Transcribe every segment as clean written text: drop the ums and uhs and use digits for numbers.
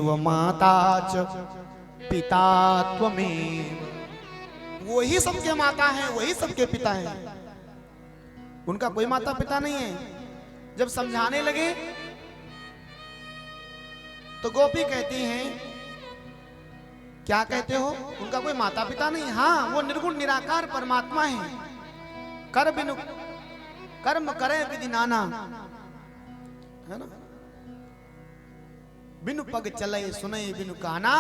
त्वमेव माता च पिता त्वमेव। वही सबके माता हैं, वही सबके पिता हैं, उनका कोई माता पिता नहीं है। जब समझाने लगे तो गोपी कहती हैं, क्या कहते हो? उनका कोई माता पिता नहीं? हाँ, वो निर्गुण निराकार परमात्मा है। कर बिनु कर्म करे विधि नाना, है ना? बिनु पग चले सुने बिनु काना,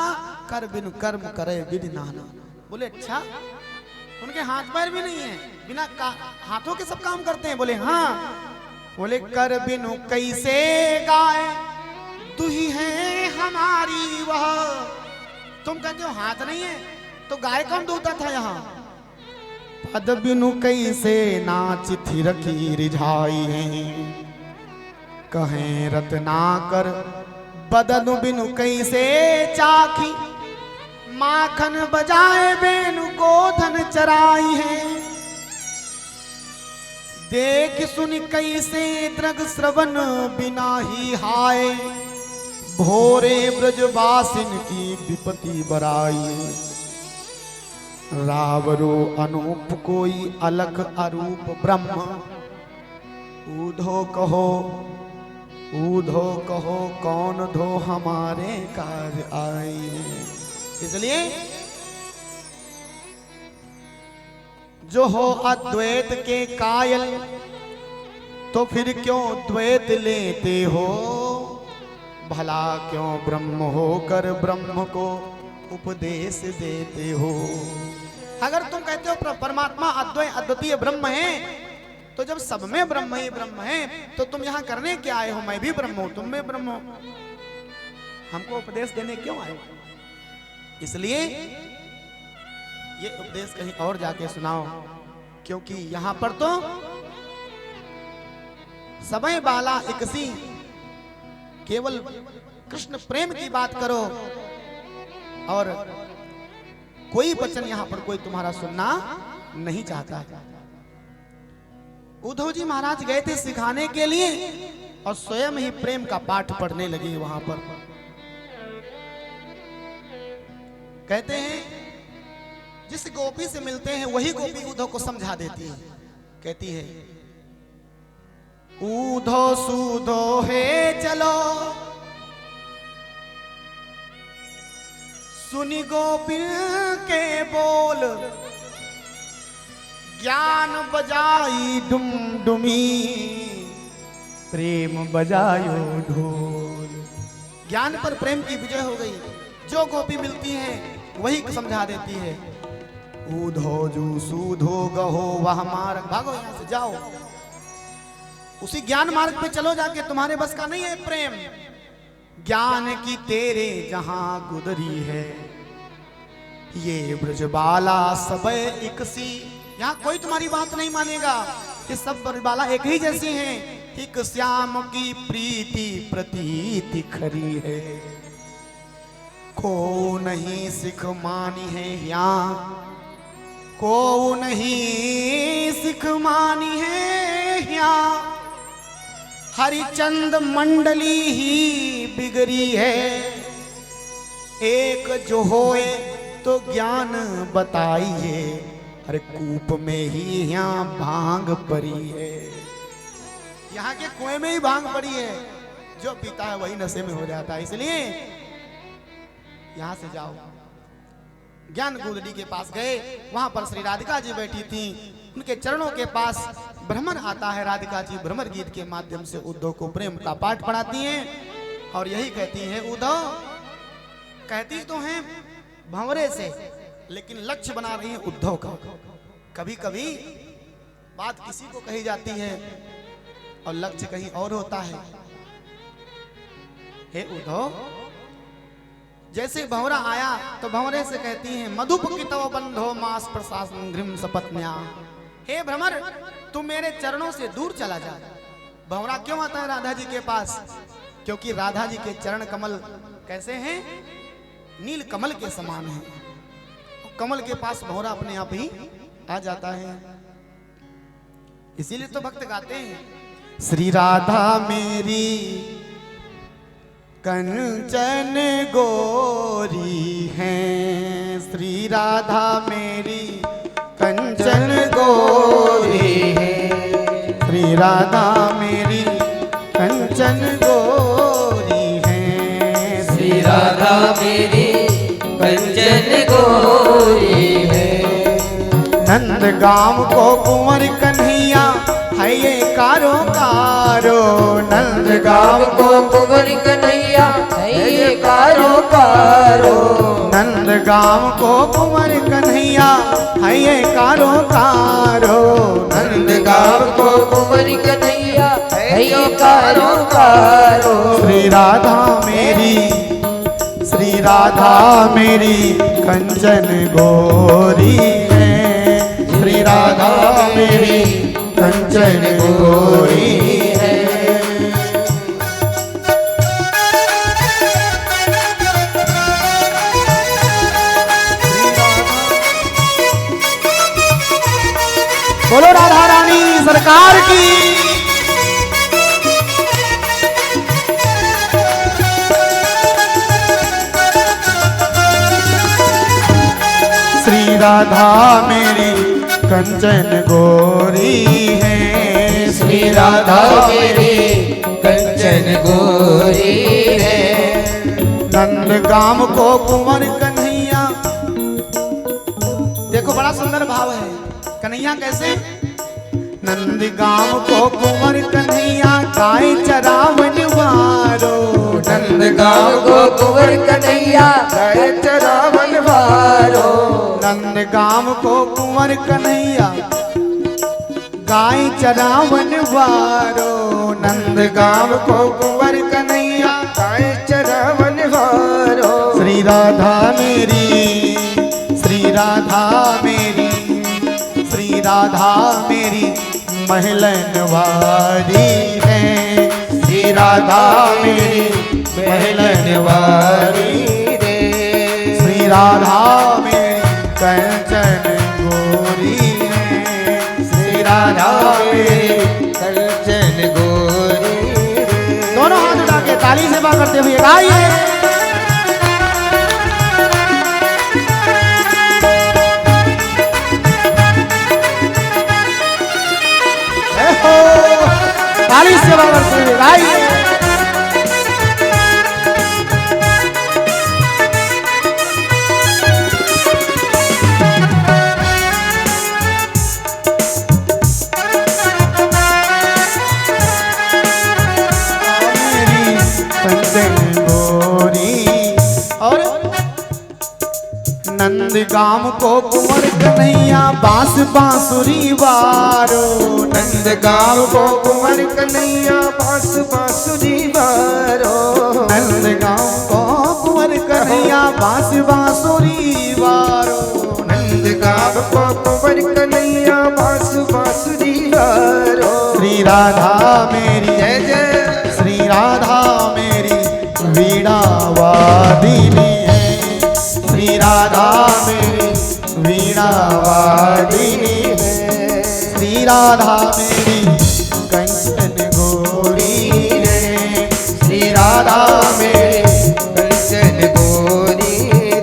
कर बिनु कर्म करे विधि नाना। बोले अच्छा, उनके हाथ पैर भी नहीं है, बिना हाथों के सब काम करते हैं? बोले हाँ। बोले कर बिनु कैसे गाय दुही है हमारी वह। तुम कहते हो हाथ नहीं है, तो गाय कौन दूता था यहाँ? पद बिनु कैसे नाच थिर की रिझाई है, कहें रत्नाकर बदनु बिनु कैसे चाखी, माखन बजाए बेनु गोधन चराई है। देख सुन कैसे दृग श्रवण बिना ही हाय, भोरे ब्रजवासिन की विपत्ति बराई। रावरो अनूप कोई अलख अरूप ब्रह्म, ऊधो कहो ऊधो कहो कौन धो हमारे कार्य आई। इसलिए जो हो अद्वैत के कायल, तो फिर क्यों द्वैत लेते हो? भला क्यों ब्रह्म होकर ब्रह्म को उपदेश देते हो? अगर तुम कहते हो परमात्मा अद्वैत अद्वितीय ब्रह्म है, तो जब सब में ब्रह्म ही ब्रह्म है, तो तुम यहाँ करने क्या आए हो? मैं भी ब्रह्म हूं, तुम भी ब्रह्म हो, हमको उपदेश देने क्यों आए हो? इसलिए ये उपदेश कहीं और जाके सुनाओ, क्योंकि यहां पर तो समय बाला इकसी, केवल कृष्ण प्रेम की बात करो, और कोई वचन यहां पर कोई तुम्हारा सुनना नहीं चाहता। उद्धव जी महाराज गए थे सिखाने के लिए, और स्वयं ही प्रेम का पाठ पढ़ने लगे वहां पर। कहते हैं जिस गोपी से मिलते हैं वही गोपी उद्धव को समझा देती है। कहती है, ऊधो सूधो है चलो, सुनी गोपी के बोल, ज्ञान बजाई डुम डुमी, प्रेम बजायो ढोल। ज्ञान पर प्रेम की विजय हो गई। जो गोपी मिलती है वही समझा देती है, ऊधो जू सूधो गहो वह मार्ग, भागो यहां से, जाओ उसी ज्ञान मार्ग पे चलो जाके, तुम्हारे बस का नहीं है प्रेम। ज्ञान की तेरे जहां गुदरी है, ये ब्रजबाला सब इकसी। यहाँ कोई तुम्हारी बात नहीं मानेगा, ये सब ब्रजबाला एक ही जैसी हैं। एक श्याम की प्रीति प्रतीति खरी है, को नहीं सिख मानी है यहाँ, को नहीं सिख मानी है यहाँ। हरिचंद मंडली ही बिगड़ी है, एक जो होए तो ज्ञान बताइए, अरे कूप में ही यहाँ भांग पड़ी है। यहाँ के कुएं में ही भांग पड़ी है, जो पीता है वही नशे में हो जाता है। इसलिए यहाँ से जाओ। ज्ञान गुदड़ी के पास गए, वहां पर श्री राधिका जी बैठी थी, उनके चरणों के पास भ्रमर आता है। राधिका जी भ्रमर गीत के माध्यम से उद्धव को प्रेम का पाठ पढ़ाती हैं, और यही कहती हैं, उद्धव कहती तो हैं भंवरे से, लेकिन लक्ष्य बना रही है उद्धव का। कभी कभी बात किसी को कही जाती है और लक्ष्य कहीं और होता है। हे उद्धव, जैसे भंवरा आया तो भंवरे से कहती हैं, मधुप की तव बंधो मास प्रशासन घृम सपत्न्या। हे भ्रमर, तू मेरे चरणों से दूर चला जा। भंवरा क्यों आता है राधा जी के पास? क्योंकि राधा जी के चरण कमल कैसे हैं? नील कमल के समान हैं। कमल के पास भंवरा अपने आप ही आ जाता है। इसीलिए तो भक्त गाते हैं, श्री राधा मेरी कंचन गोरी है श्री राधा मेरी कंचन गोरी है श्री राधा मेरी कंचन गोरी है श्री राधा मेरी कंचन गोरी है। नंद गांव को कुंवर कन्हैया है ये कारो कारो नंद गाँव को कुंवर कन्हैया है ये कारो कारो। नंद गांव को कुंवर कन्हैया है ये कारो कारो नंद गाँव को कुंवर कन्हैया है ये कारो कारो। श्री राधा मेरी कंचन गोरी है श्री राधा मेरी कंचन गोरी है। बोलो राधा रानी सरकार की। श्री राधा मेरी कंचन गोरी है श्री राधा मेरी कंचन गोरी है। नंद गांव को कुंवर कन्हैया। देखो बड़ा सुंदर भाव है। कन्हैया कैसे? नंद गांव को कुंवर कन्हैया गाय चरावन वारो। नंद गाँव को कुंवर कन्हैया गाय चरावन वारो। नंद गांव को कुंवर कन्हैया गाय चरावन वारो। नंद गांव को कुंवर कन्हैया गाय चरावन वारो। श्री राधा मेरी श्री राधा मेरी श्री राधा मेरी महलन वारी है श्री राधा मेरी महलन वारी रे। श्री राधा मेरी कंचन गोरी है श्री राधा मेरी कंचन गोरी रे। दोनों हाथ उठा के ताली सेवा करते हुए गाइए। ताली सेवा करते हुए गाइए। नंद गांव को कुंवर कन्हैया बांस बांसुरी वारो। नंद गाँव को कुंवर कन्हैया बांस बांसुरी वारो। नंद गांव को कुंवर कन्हैया बांस बांसुरी वारो। नंद गाँव को कुंवर कन्हैया बांस बांसुरी वारो। श्री राधा मेरी जय जय श्री राधा मेरी वीणा वादिनी है श्री राधा मेरी वीणा वादिनी है श्री राधा मेरी कंचन गोरी है श्री राधा मेरी कंचन गोरी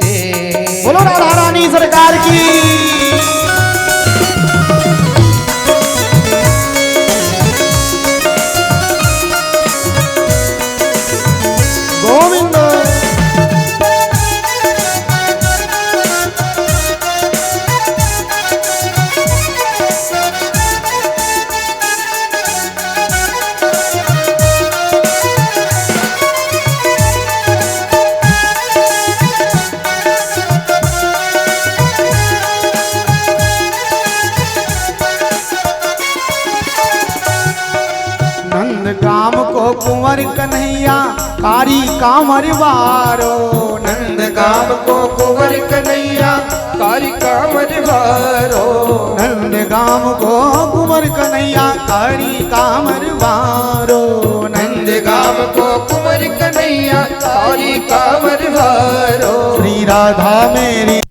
रे। बोलो राधा रानी सरकार की। गोविंद नंद गांव को कुंवर कन्हैया कारी कांवर वारो। नंद गाँव को कुंवर कन्हैया कारी कांवर वारो। नंद गांव को कुंवर कन्हैया कारी कांवर वारो। नंद गाँव को कुंवर कन्हैया कारी कांवर वारो। श्री राधा मेरी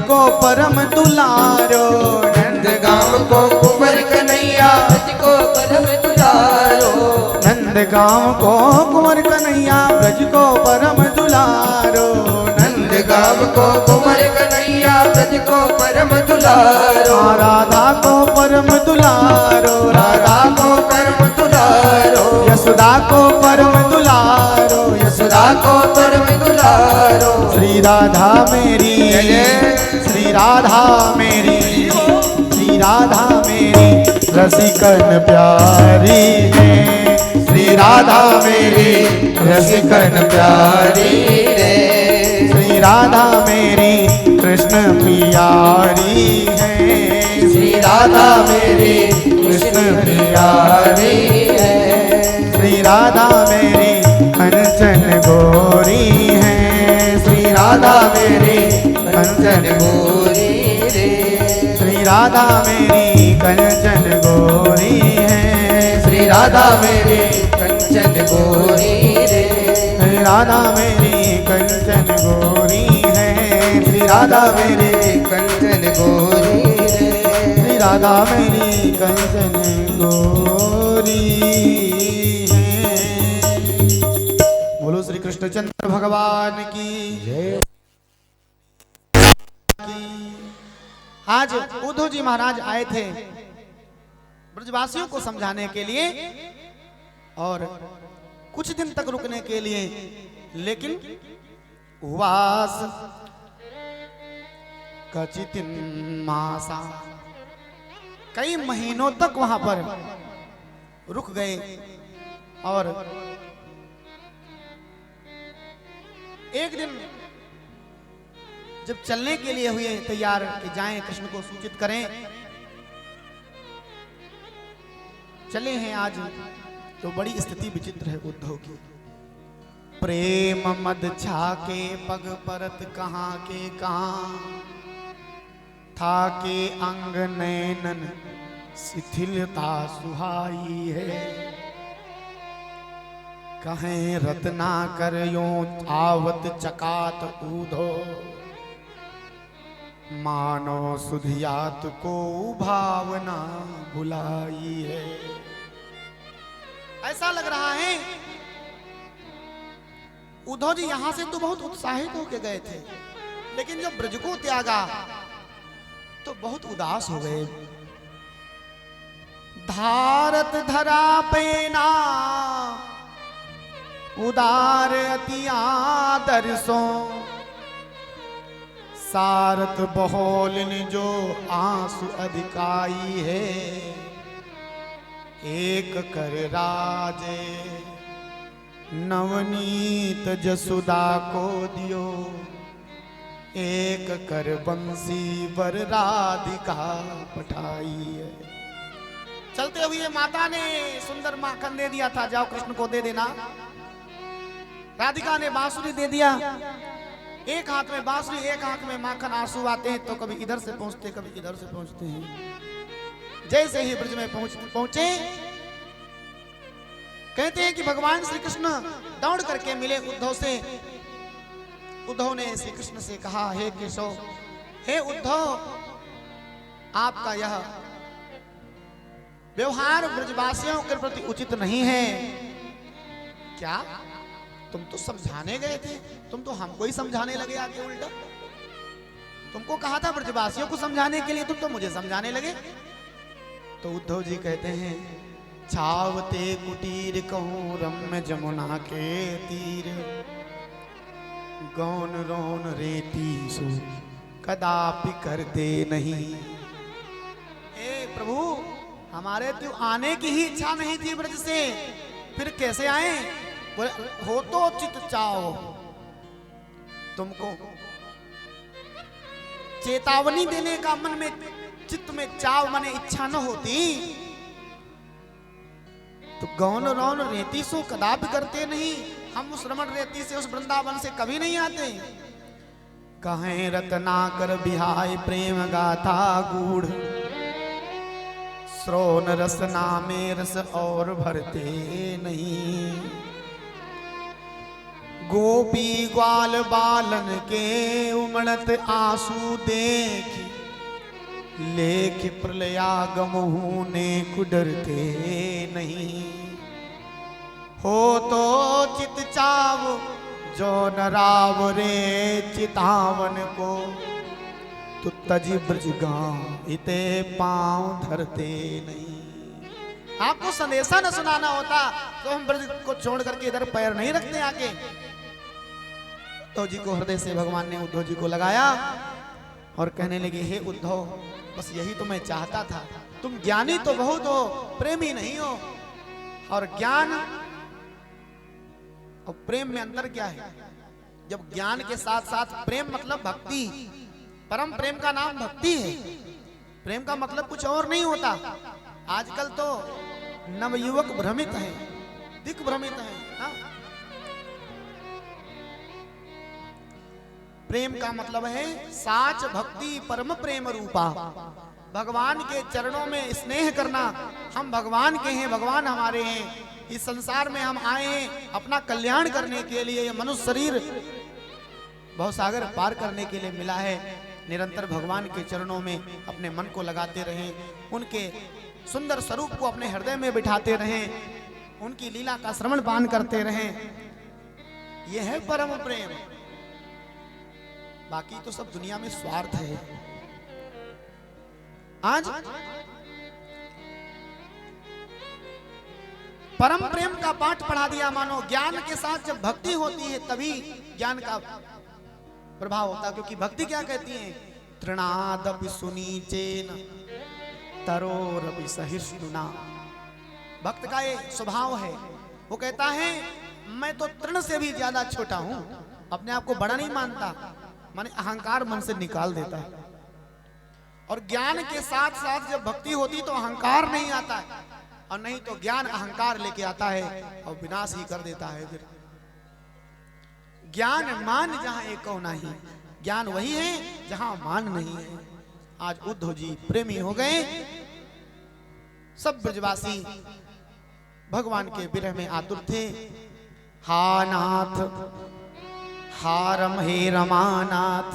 को परम दुलारो। नंद गाँव को कुंवर कन्हैया ब्रज को परम दुलारो। नंद गाँव को कुंवर कन्हैया ब्रज को परम दुलारो। नंद गाँव को कुंवर कन्हैया ब्रज को परम दुलारो। राधा को परम दुलारो। राधा को परम दुलारो। यशोदा को परम दुलारो। यशोदा को परम दुलारो। श्री राधा मेरी, श्री राधा मेरी, श्री राधा मेरी रसिकन प्यारी है। श्री राधा मेरी रसिकन प्यारी है। श्री राधा मेरी कृष्ण प्यारी है। श्री राधा मेरी कृष्ण प्यारी है। श्री राधा मेरी कंचन गोरी है। श्री राधा मेरी कंचन गोरी रे। श्री राधा मेरी कंचन गोरी है। श्री राधा मेरी कंचन गोरी रे। श्री राधा मेरी कंचन गोरी है। श्री राधा मेरी कंचन गोरी रे। श्री राधा मेरी कंचन गोरी है। बोलो श्री कृष्णचंद्र भगवान की जय। आज उद्धव जी महाराज आए थे ब्रजवासियों को समझाने के लिए और कुछ दिन तक रुकने के लिए, लेकिन वास कचितिन मासा, कई महीनों तक वहां पर रुक गए। और एक दिन जब चलने के लिए हुए तैयार कि जाएं कृष्ण को सूचित करें, चले हैं आज, तो बड़ी स्थिति विचित्र है उद्धव की। प्रेम मद छाके पग परत कहाँ के कहाँ, था के अंग नैनन शिथिलता सुहाई है। कहें रत्ना कर यो आवत चकात ऊधो, मानो सुधियात को भावना भुलाई है। ऐसा लग रहा है उद्धव जी यहां से तो बहुत उत्साहित होके गए थे, लेकिन जब ब्रज को त्यागा तो बहुत उदास हो गए। धारत धरा पेना उदार अति आदर्शों, सारत बहोलिन जो आंसू अधिकाई है। एक कर राजे नवनीत जसुदा को दियो, एक कर बंसी वर राधिका पठाई है। चलते हुए माता ने सुंदर माखन दे दिया था, जाओ कृष्ण को दे देना। राधिका ने बांसुरी दे दिया, एक हाथ में बांसुरी एक हाथ में माखन। आंसू आते हैं तो कभी इधर से पहुंचते कभी इधर से पहुंचते हैं। जैसे ही ब्रज में पहुंचे, कहते हैं कि भगवान श्री कृष्ण दौड़ करके मिले उद्धव से। उद्धव ने श्री कृष्ण से कहा, हे केशव, हे उद्धव, आपका यह व्यवहार ब्रजवासियों के प्रति उचित नहीं है। क्या तुम तो समझाने गए थे, तुम तो हमको ही समझाने लगे आगे उल्टा। तुमको कहा था ब्रजवासियों को समझाने के लिए, तुम तो मुझे समझाने लगे। तो उद्धव जी कहते हैं, छावते कुटीर कहूं रम्य जमुना के तीर, गौन रोन रेती सो कदापि करते नहीं। हे प्रभु, हमारे तो आने की ही इच्छा नहीं थी ब्रज से, फिर कैसे आए? बोले, हो तो चित चाओ, तुमको चेतावनी देने का मन में चित्त में चाव माने इच्छा न होती तो गौन रौन रेती सो कदापि करते नहीं। हम उस रमण रेती से, उस वृंदावन से कभी नहीं आते। कहें रत्नाकर बिहाय प्रेम गाथा गूढ़, श्रोण रस नामे रस और भरते नहीं। गोपी ग्वाल बालन के उमड़त आंसू देख, लेख प्रलयागम होने को डरते नहीं। हो तो चित चाव जो न राव रे चितावन को, तो तजी ब्रज गांव इते पांव धरते नहीं। आपको संदेशा न सुनाना होता तो हम ब्रज को छोड़ करके इधर पैर नहीं रखते आके। उद्धव जी को हृदय से भगवान ने उद्धव जी को लगाया और कहने लगे, हे उद्धव, बस यही तो मैं चाहता था। तुम ज्ञानी तो बहुत हो, प्रेमी नहीं हो। और ज्ञान और प्रेम में अंतर क्या है? जब ज्ञान के साथ साथ प्रेम मतलब भक्ति, परम प्रेम का नाम भक्ति है। प्रेम का मतलब कुछ और नहीं होता। आजकल तो नवयुवक भ्रमित हैं, दिग्भ्रमित हैं। हाँ? प्रेम का मतलब है साच भक्ति परम प्रेम रूपा, भगवान के चरणों में स्नेह करना। हम भगवान के हैं, भगवान हमारे हैं। इस संसार में हम आए हैं अपना कल्याण करने के लिए। यह मनुष्य शरीर भवसागर पार करने के लिए मिला है। निरंतर भगवान के चरणों में अपने मन को लगाते रहें, उनके सुंदर स्वरूप को अपने हृदय में बिठाते रहें, उनकी लीला का श्रवण पान करते रहें। यह है परम प्रेम। बाकी तो सब दुनिया में स्वार्थ है। आज परम प्रेम का पाठ पढ़ा दिया। मानो ज्ञान के साथ जब भक्ति होती है तभी ज्ञान का प्रभाव होता है। क्योंकि भक्ति क्या कहती है? तृणादपि सुनीचेन तरोरपि सहिष्णुना। भक्त का ये स्वभाव है। वो कहता है मैं तो तृण से भी ज्यादा छोटा हूं, अपने आप को बड़ा नहीं मानता, माने अहंकार मन से निकाल देता है। और ज्ञान के साथ साथ जब भक्ति होती तो अहंकार नहीं आता है, और नहीं तो ज्ञान अहंकार लेके आता है और विनाश ही कर देता है। फिर ज्ञान मान जहां एक नहीं, ज्ञान वही है जहां मान नहीं है। आज उद्धव जी प्रेमी हो गए। सब ब्रजवासी भगवान के विरह में आतुर थे। हा नाथ हा रम हे रमानाथ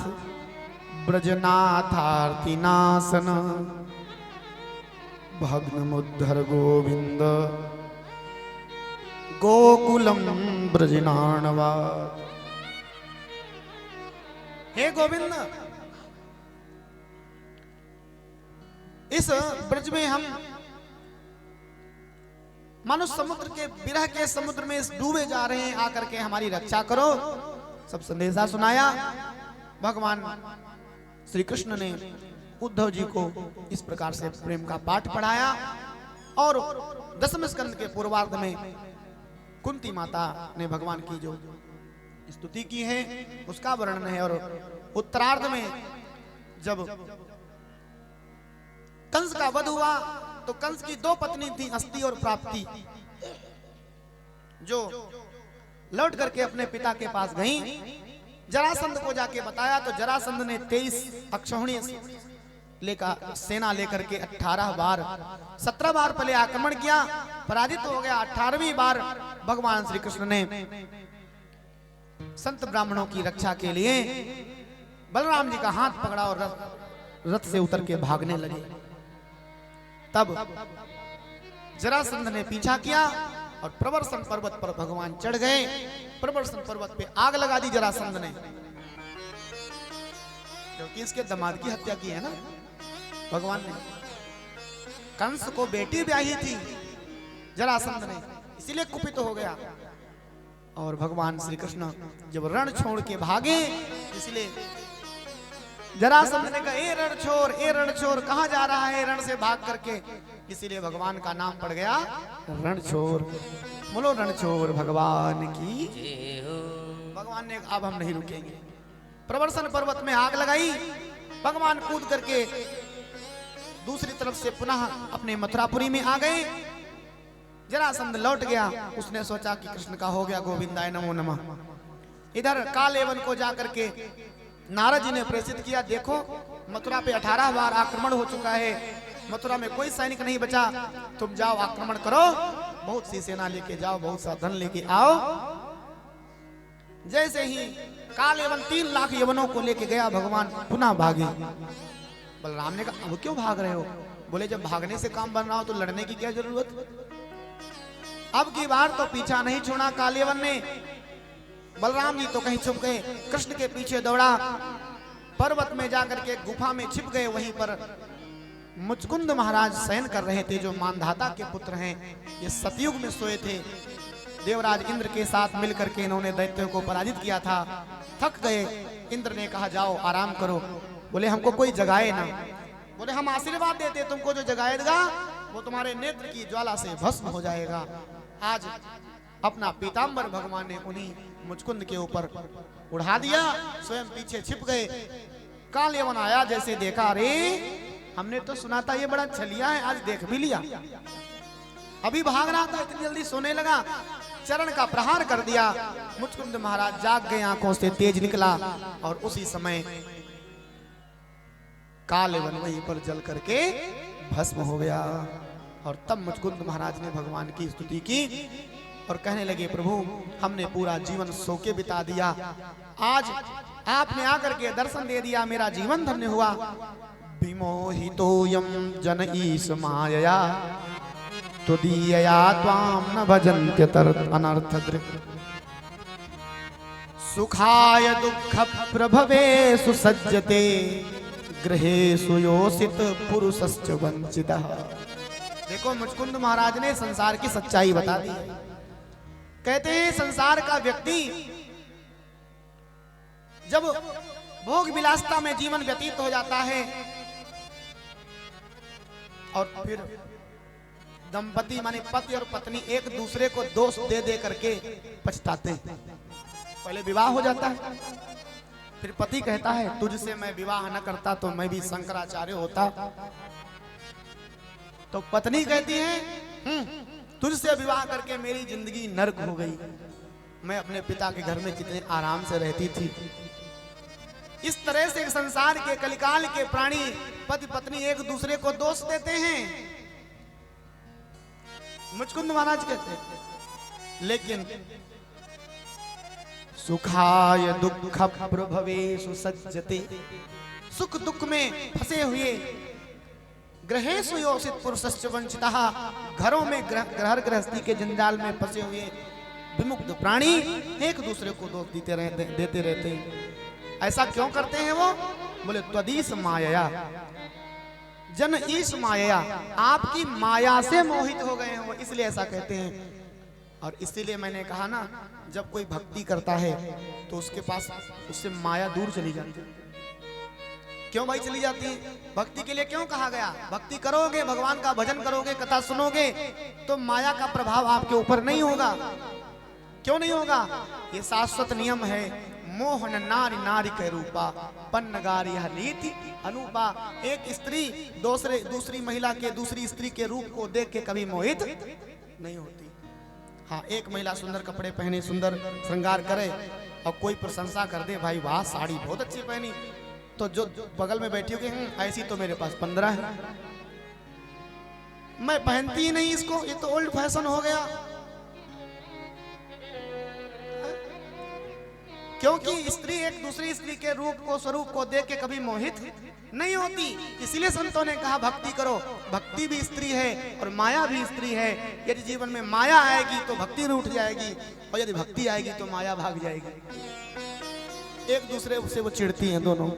ब्रजनाथार्ति नासन भग्नमुद्धर गोविंद गोकुलम ब्रजनाणवा। हे गोविंद, इस ब्रज में हम मनुष्य समुद्र के विरह के समुद्र में डूबे जा रहे हैं, आकर के हमारी रक्षा करो। सब संदेशा सुनाया। भगवान श्री कृष्ण ने उद्धव जी को इस प्रकार से प्रेम का पाठ पढ़ाया। और दसम स्कंद के पूर्वार्ध में कुंती माता ने भगवान की जो स्तुति की है उसका वर्णन है। और उत्तरार्ध में जब कंस का वध हुआ तो कंस की दो पत्नी थी, अस्ति और प्राप्ति, जो लौट करके अपने पिता के पास गईं। जरासंध को जाके बताया तो जरासंध ने 23 अक्षौहिणी लेकर सेना लेकर के 18 बार 17 बार पहले आक्रमण किया, पराजित हो गया। 18वीं बार भगवान श्री कृष्ण ने संत ब्राह्मणों की रक्षा के लिए बलराम जी का हाथ पकड़ा और रथ से उतर के भागने लगे। तब जरासंध ने पीछा किया और प्रवर्षण पर्वत पर भगवान चढ़ गए। प्रवर्षण पर्वत पे आग लगा दी जरासंध ने, क्योंकि इसके दामाद की हत्या की है ना भगवान ने। कंस को बेटी ब्याही थी जरासंध ने, इसीलिए कुपित हो गया। और भगवान श्री कृष्ण जब रण छोड़ के भागे, इसलिए जरासंध ने कहा ए रणछोर कहां जा रहा है रण से भाग करके। इसीलिए भगवान का नाम पड़ गया रणछोर। बोलो रणछोर भगवान की। भगवान ने अब हम नहीं रुकेंगे। प्रवर्षण पर्वत में आग लगाई, भगवान कूद करके दूसरी तरफ से पुनः अपने मथुरापुरी में आ गए। जरासंध लौट गया। उसने सोचा कि कृष्ण का हो गया, गोविंदाय नमो नमः। इधर कालेवन को जाकर के नारद जी ने प्रेषित किया, देखो मथुरा पे 18 बार आक्रमण हो चुका है, मथुरा में कोई सैनिक नहीं बचा, तुम जाओ आक्रमण करो, बहुत सी सेना लेके जाओ, बहुत सा धन लेके आओ। जैसे ही काल यवन 3 लाख यवनों को लेके गया, भगवान पुनः भागे। बलराम ने कहा अब क्यों भाग रहे हो? बोले जब भागने से काम बन रहा हो तो लड़ने की क्या जरूरत? अब की बार तो पीछा नहीं छोड़ा कालियवन ने। बलराम जी तो कहीं छुप गए, कृष्ण के पीछे दौड़ा, पर्वत में जाकर के गुफा में छिप गए। वहीं पर मुचकुंद महाराज शयन कर रहे थे, जो मानधाता के पुत्र हैं। ये सतयुग में सोए थे। देवराज इंद्र के साथ मिलकर के इन्होंने दैत्यों को पराजित किया था। थक गए, इंद्र ने कहा जाओ आराम करो। बोले हमको कोई जगाए ना। बोले हम आशीर्वाद देते, तुमको जो जगाएगा वो तुम्हारे नेत्र की ज्वाला से भस्म हो जाएगा। आज अपना पीताम्बर भगवान ने उन्हीं मुचकुंद के ऊपर उड़ा दिया, स्वयं पीछे छिप गए। काल यवन आया, जैसे देखा, अरे हमने तो सुना था ये बड़ा छलिया है, आज देख भी लिया। अभी भाग रहा था, इतनी जल्दी सोने लगा, चरण का प्रहार कर दिया। मुचकुंद महाराज जाग गए, आंखों से तेज निकला, और उसी समय काल यवन वहीं पर जल करके भस्म हो गया। और तब मुचकुंद महाराज ने भगवान की स्तुति की और कहने लगे, प्रभु हमने पूरा जीवन सो के बिता दिया, आज आपने आकर के दर्शन दे दिया, मेरा जीवन धन्य हुआ। विमोहितोऽयं जन ईश मायया त्वदीयया त्वां न भजन्त्यनर्थदृक् सुखाय दुःख प्रभवेषु सज्जते गृहेषु योषित पुरुषश्च वंचितः। देखो मुचकुंद महाराज ने संसार की सच्चाई बता दी। कहते हैं संसार का व्यक्ति जब भोग विलासता में जीवन व्यतीत हो जाता है और फिर दंपति माने पति और पत्नी एक दूसरे को दोष दे दे करके पछताते हैं। पहले विवाह हो जाता है, फिर पति कहता है तुझसे मैं विवाह न करता तो मैं भी शंकराचार्य होता। तो पत्नी कहती है तुझसे विवाह करके मेरी जिंदगी नरक हो गई, मैं अपने पिता के घर में कितने आराम से रहती थी। इस तरह से संसार के कलिकाल के प्राणी पति पत्नी एक दूसरे को दोष देते हैं। मुचकुंद महाराज कहते हैं लेकिन सुखाय दुःख प्रभवेषु सज्जते, सुख दुख में फंसे हुए गृहेषु योषित पुरुषश्च वंचितः, घरों में ग्रह गृहस्थी के जंजाल में फंसे हुए विमुक्त प्राणी एक दूसरे को दोष देते रहते हैं। ऐसा क्यों करते हैं वो? बोले त्वदीश माया जन ईश माया, आपकी माया से मोहित हो गए हैं वो, इसलिए ऐसा कहते हैं। और इसीलिए मैंने कहा ना, जब कोई भक्ति करता है तो उसके पास उससे माया दूर चली जाती है। क्यों भाई चली जाती है? भक्ति के लिए क्यों कहा गया? भक्ति करोगे, भगवान का भजन करोगे, कथा सुनोगे तो माया का प्रभाव आपके ऊपर नहीं होगा। क्यों नहीं होगा? ये शाश्वत नियम है। मोहन नारी नारी के रूपा पन्नगारी नीति अनुपा। एक स्त्री दूसरी महिला के दूसरी स्त्री के रूप को देख के कभी मोहित नहीं होती। हाँ, एक महिला सुंदर कपड़े पहने, सुंदर श्रृंगार करे और कोई प्रशंसा कर दे, भाई वाह साड़ी बहुत अच्छी पहनी, तो जो बगल में बैठी होगी ऐसी तो मेरे पास 15 है, मैं पहनती ही नहीं इसको, ये तो ओल्ड फैशन हो गया। क्योंकि स्त्री एक दूसरी स्त्री के रूप को स्वरूप को देख के कभी मोहित नहीं होती। इसीलिए संतों ने कहा भक्ति करो। भक्ति भी स्त्री है और माया भी स्त्री है। यदि जीवन में माया आएगी तो भक्ति रूठ जाएगी, और यदि भक्ति आएगी तो माया भाग जाएगी। एक दूसरे से वो चिढ़ती हैं दोनों।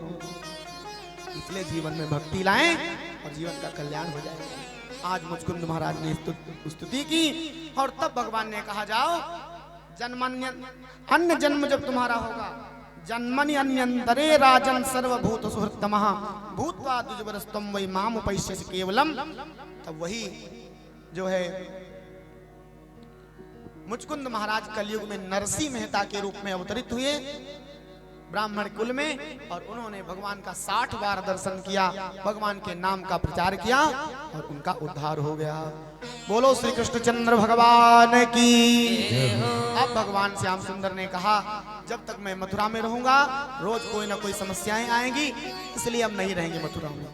इसलिए जीवन में भक्ति लाएं और जीवन का कल्याण हो जाएगा। आज मुचकुंद महाराज ने स्तुति की और तब भगवान ने कहा जाओ अन्य जन्म जब तुम्हारा होगा, जन्मनि अन्यंतरे राजन सर्वभूत सुहृतमः भूत्वा द्विजवरस्तम वै माम उपैष्यसि केवलम। तब वही जो है मुचकुंद महाराज कलयुग में नरसिंह मेहता के रूप में अवतरित हुए ब्राह्मण कुल में, और उन्होंने भगवान का 60 बार दर्शन किया, भगवान के नाम का प्रचार किया और उनका उद्धार हो गया। बोलो श्री कृष्णचंद्र भगवान की। अब भगवान श्याम सुंदर ने कहा जब तक मैं मथुरा में रहूंगा रोज कोई ना कोई समस्याएं आएंगी, इसलिए अब नहीं रहेंगे मथुरा में।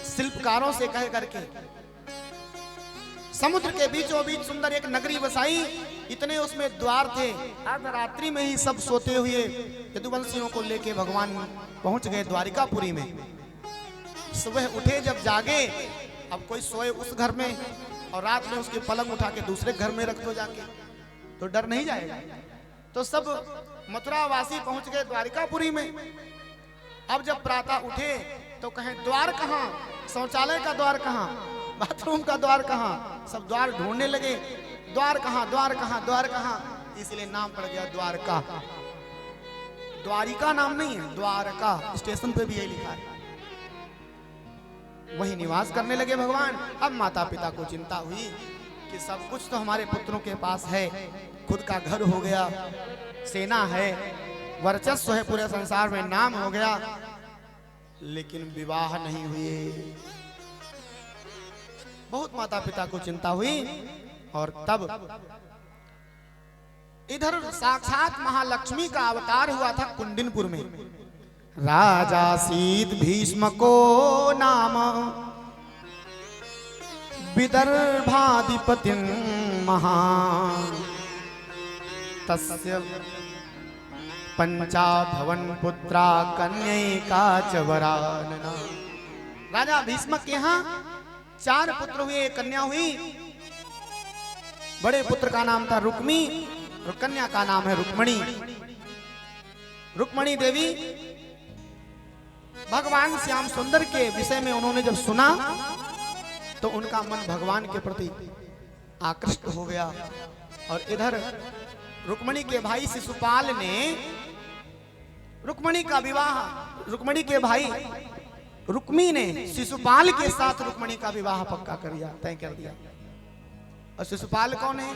शिल्पकारों से कह करके समुद्र के बीचों बीच सुंदर एक नगरी बसाई। इतने उसमें द्वार थे। रात्रि में ही सब सोते हुए यदुवंशियों को लेके भगवान पहुंच गए द्वारिकापुरी में। सुबह उठे जब जागे, अब कोई सोए उस घर में और रात में उसके पलंग उठा के दूसरे घर में रख दो जाके, तो डर नहीं जाएगा। तो सब मथुरा वासी पहुंच गए द्वारिकापुरी में। अब जब प्रातः उठे तो कहें द्वार कहाँ, शौचालय का द्वार कहाँ, बाथरूम का द्वार कहाँ, सब द्वार ढूंढने लगे। द्वार कहाँ, द्वार कहाँ, द्वार कहाँ, इसलिए नाम पड़ गया द्वारका। द्वारिका नाम नहीं है, द्वारका। स्टेशन पे भी यही लिखा है। वही निवास करने लगे भगवान। अब माता पिता को चिंता हुई कि सब कुछ तो हमारे पुत्रों के पास है, खुद का घर हो गया, सेना है, वर्चस्व है पूरे संसार में, नाम हो गया, लेकिन विवाह नहीं हुए। बहुत माता पिता को चिंता हुई। और तब इधर साक्षात महालक्ष्मी का अवतार हुआ था कुंडिनपुर में। राजा शीत भीष्म को नाम विदर्भाधिपति महान, तस्य पंचा भवन पुत्रा कन्यका च वरानना। राजा भीष्म के यहाँ 4 पुत्र हुए, कन्या हुई। बड़े पुत्र का नाम था रुक्मी और कन्या का नाम है रुक्मणी। रुक्मणी देवी भगवान श्याम सुंदर के विषय में उन्होंने जब सुना तो उनका मन भगवान के प्रति आकृष्ट हो गया। और इधर रुक्मणी के भाई शिशुपाल ने रुक्मणी का विवाह, रुक्मणी के भाई रुक्मी ने शिशुपाल के साथ रुक्मणी का विवाह पक्का कर दिया, तय कर दिया। और शिशुपाल कौन है?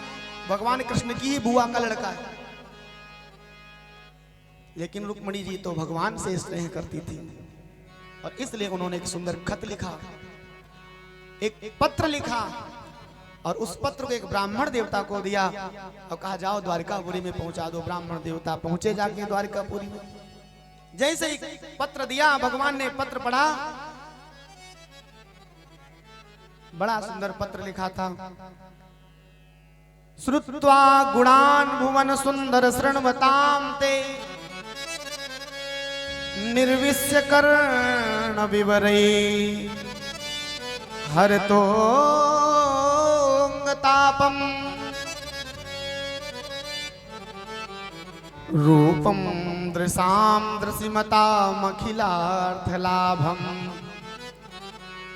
भगवान कृष्ण की ही बुआ का लड़का है। लेकिन रुक्मणी जी तो भगवान से स्नेह करती थी और इसलिए उन्होंने एक सुंदर खत लिखा, एक पत्र लिखा और उस पत्र को एक ब्राह्मण देवता को दिया और कहा जाओ द्वारिकापुरी में पहुंचा दो। ब्राह्मण देवता पहुंचे जाके द्वारिकापुरी में। जैसे ही पत्र दिया, भगवान ने पत्र पढ़ा, बड़ा सुंदर पत्र लिखा था। श्रुत्वा गुणान भुवन सुंदर शृण्वतां ते निर्विश्य कर्ण विवरे हरतो तापम रूपम दृशां दृशिमतामखिलार्थ लाभम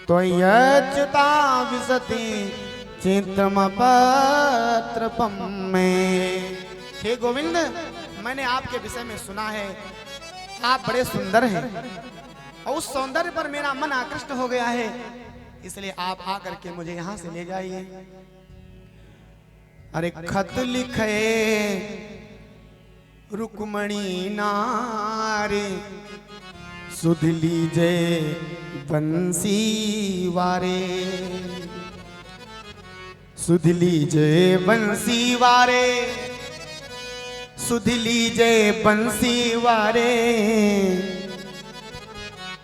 त्वय्यच्युता विशति चित्रमपत्रपम में। हे गोविंद, मैंने आपके विषय में सुना है, आप बड़े सुंदर हैं और उस सौंदर्य पर मेरा मन आकृष्ट हो गया है, इसलिए आप आकर के मुझे यहाँ से ले जाइए। अरे खत लिखे रुक्मणी नारे सुध लीजे बंसी वारे, सुध लीजे बंसी वारे, सुध लीजे बंसी वारे।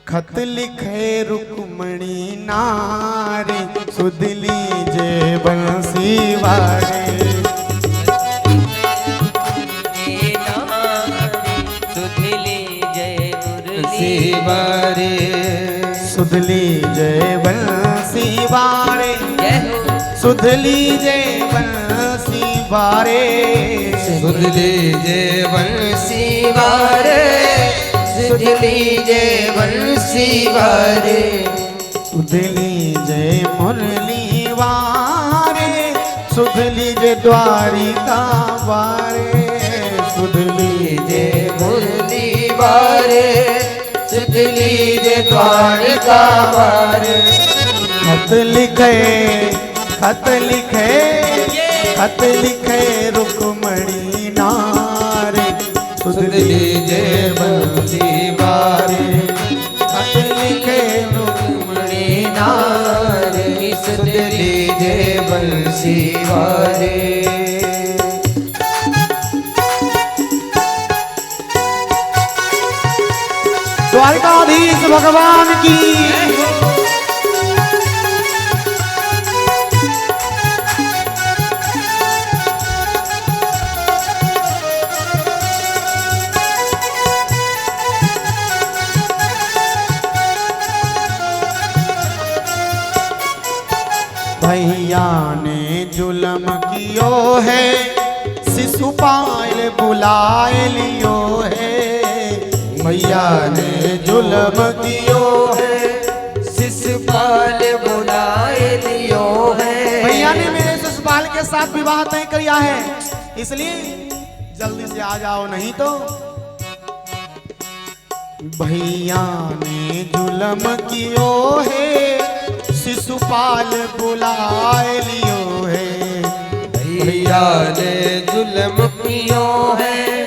खत लिखे रुक्मणी नारे सुध लीजे बंसी वारे, सुध लीजे मुरली वारे, सुध लीजे बंसी वारे, सुध लीजे बंसी वारे, सुध लीजे बंसी वारे, सुध लीजे बंसी वारे, सुध लीजे मुरली वारे, सुध लीजे द्वारिका वारे, सुध लीजे मुरली वारे, सुध लीजे द्वारिका वारे। खत लिखे, खत लिखे, खत लिखे रुक्मणी नारे सुध लीजे बंसी वारे, खत लिखे रुक्मणी नारे सुध लीजे बंसी वारे। द्वारिकाधीश भगवान की। भैया ने जुल्म कियो है, शिशुपाल बुलाए लियो है। भैया ने जुल्म कियो है, शिशुपाल बुलाए लियो है। भैया ने मेरे शिशुपाल के साथ विवाह तय किया है, इसलिए जल्दी से आ जाओ, नहीं तो। भैया ने जुल्म कियो है, शिशुपाल बुलाए लियो है। भैया ने जुल्म कियो है,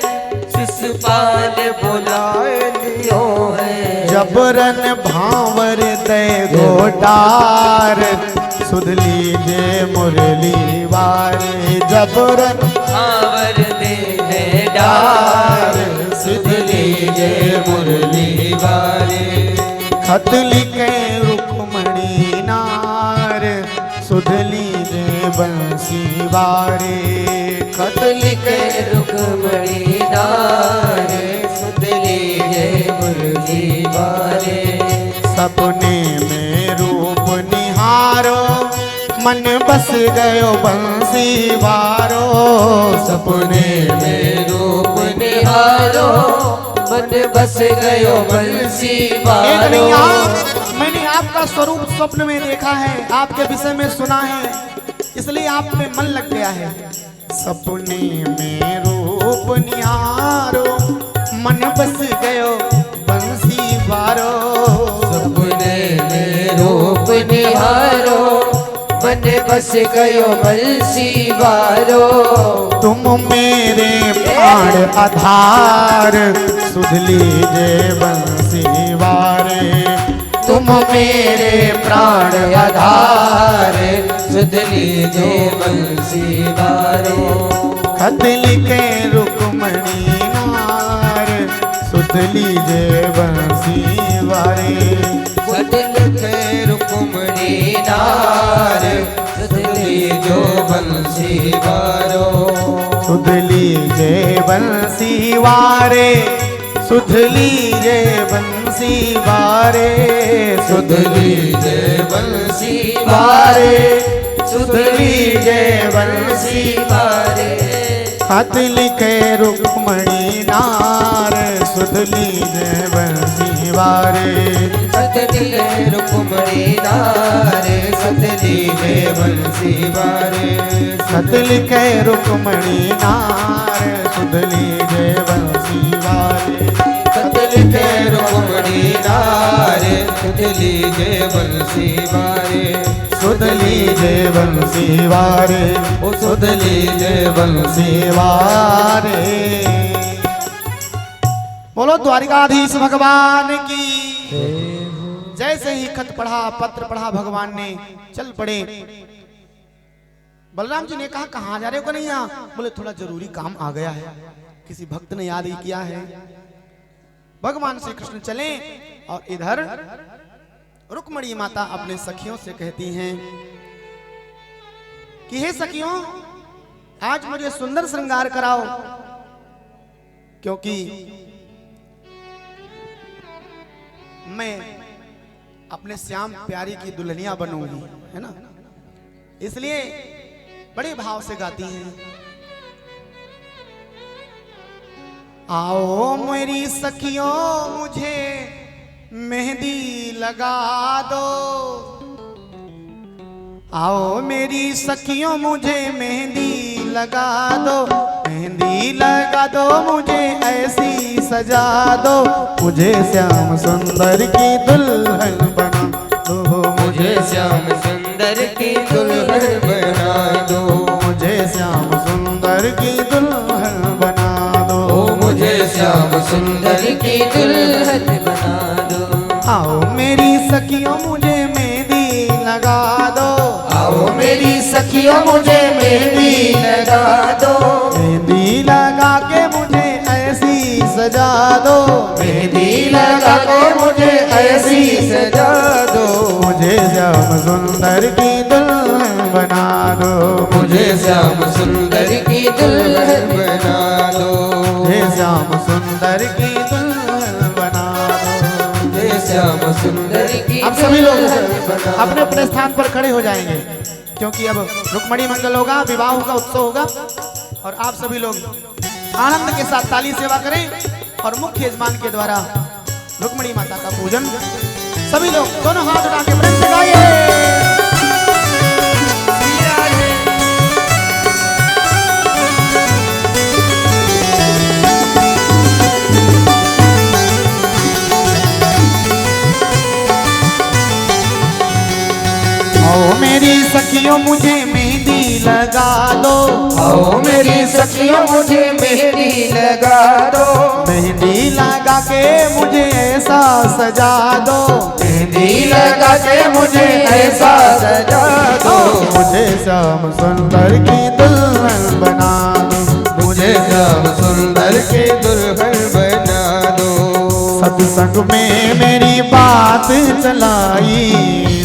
शिशुपाल बुलाए लियो है। जबरन भावर दे गोटार, सुध लीजे मुरली वारे। जबरन भावर दे डार, सुध लीजे मुरली वारे। खत लिखे रुक्मणी नार, सुध लीजे बंसी वारे। खत लिखे रुक्मणी नार, सुध लीजे मुरली वारे। सपने में रूप निहारो, मन बस गयो बंसी वारो। सपने में रूप निहारो, मन बस गयो बंसी वारो। मैंने आपका स्वरूप स्वप्न में देखा है, आपके विषय में सुना है, इसलिए आप में मन लग गया है। सपने में रूप निहारो, मन बस गयो बंसी वारो। सपने में रूप निहारो, मन बस गयो बंसी वारो। तुम मेरे प्राण आधार, सुध लीजे बंसी वारे। तुम मेरे प्राण आधार, सुध लीजे बंसी वारो। खत लिखे रुक्मणी नार, सुध लीजे बंसी वारे। खत लिखे रुक्मणी नार, सुध लीजो बंसी वारो। सुध लीजे बंसी वारे, सुध लीजे बंसी वारे। सुध लीजे बंसी वारे, सुध लीजे बंसी वारे। खत लिखे रुक्मणी नार, सुध लीजे बंसी वारे। खत लिखे रुक्मणी नार, सुध लीजे बंसी वारे। खत लिखे रुक्मणी नार, सुध लीजे बंसी वारे। खत लिखे रुक्मणी नार, सुध लीजे बंसी वारे। सुध लीजे बंसी वारे, ओ सुध लीजे बंसी वारे। बोलो द्वारिकाधीश भगवान की। जैसे ही खत पढ़ा, पत्र पढ़ा, भगवान ने चल पड़े। बलराम जी ने कहा कहाँ जा रहे हो कन्हैया? बोले थोड़ा जरूरी काम आ गया है, किसी भक्त ने याद ही किया है। भगवान श्री कृष्ण चले और इधर रुक्मणी माता अपने सखियों से कहती हैं कि हे सखियों, आज मुझे सुंदर श्रृंगार कराओ, क्योंकि मैं अपने श्याम प्यारी की दुल्हनिया बनूंगी, है ना। इसलिए बड़े भाव से गाती हैं। आओ मेरी सखियों मुझे मेहंदी लगा दो। आओ मेरी सखियों मुझे मेहंदी लगा दो। मेहंदी लगा दो मुझे ऐसी सजा दो। मुझे श्याम सुंदर की दुल्हन बना दो। मुझे श्याम सुंदर की दुल्हन बना दो। मुझे श्याम सुंदर की दुल्हन बना दो। मुझे श्याम सुंदर की दुल्हन बना दो। आओ मेरी सखियों मुझे मेहंदी लगा दो। आओ मेरी सखियों मुझे मेहंदी लगा दो। मेहंदी लगा के मुझे ऐसी सजा दो। मेहंदी लगा के मुझे ऐसी सजा दो। मुझे श्याम सुंदर की दुल्हन बना दो। मुझे श्याम सुंदर की दुल्हन बना दो। मुझे श्याम सुंदर की दुल्हन बना दो। मुझे श्याम सुंदर की अब सभी लोग दुल्हन बना अपने अपने स्थान पर खड़े हो जाएंगे। क्योंकि अब रुक्मणी मंगल होगा, विवाह होगा, उत्सव होगा और आप सभी लोग आनंद के साथ ताली सेवा करें और मुख्य यजमान के द्वारा रुक्मणी माता का पूजन सभी लोग दोनों हाथ उठा के प्रेम से गाइए। आओ मेरी सखियों मुझे मेहंदी लगा दो, आओ मेरी सखियों मुझे मेहंदी लगा दो, मेहंदी लगा के मुझे ऐसा सजा दो, मेहंदी लगा के मुझे ऐसा सजा दो, मुझे श्याम सुंदर की दुल्हन बना दो, मुझे श्याम सुंदर की दुल्हन बना दो। सत्संग में मेरी बात चलाई,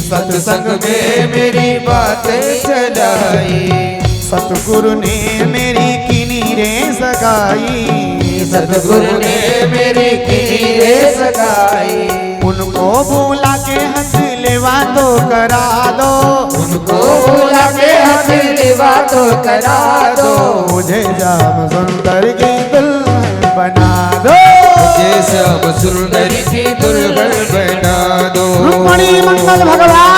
सत्संग में मेरी बातें चलाई, सतगुरु ने मेरी किनीरे सगाई, सतगुरु ने मेरी किनीरे सगाई, उनको बुला के हंस लेवा तो करा दो, उनको बुला के हंस लेवा तो करा दो, मुझे श्याम सुंदर की दुल्हन बना दो, मुझे श्याम सुंदर की दुल्हन बना दो। रुक्मणी मंगल भगवान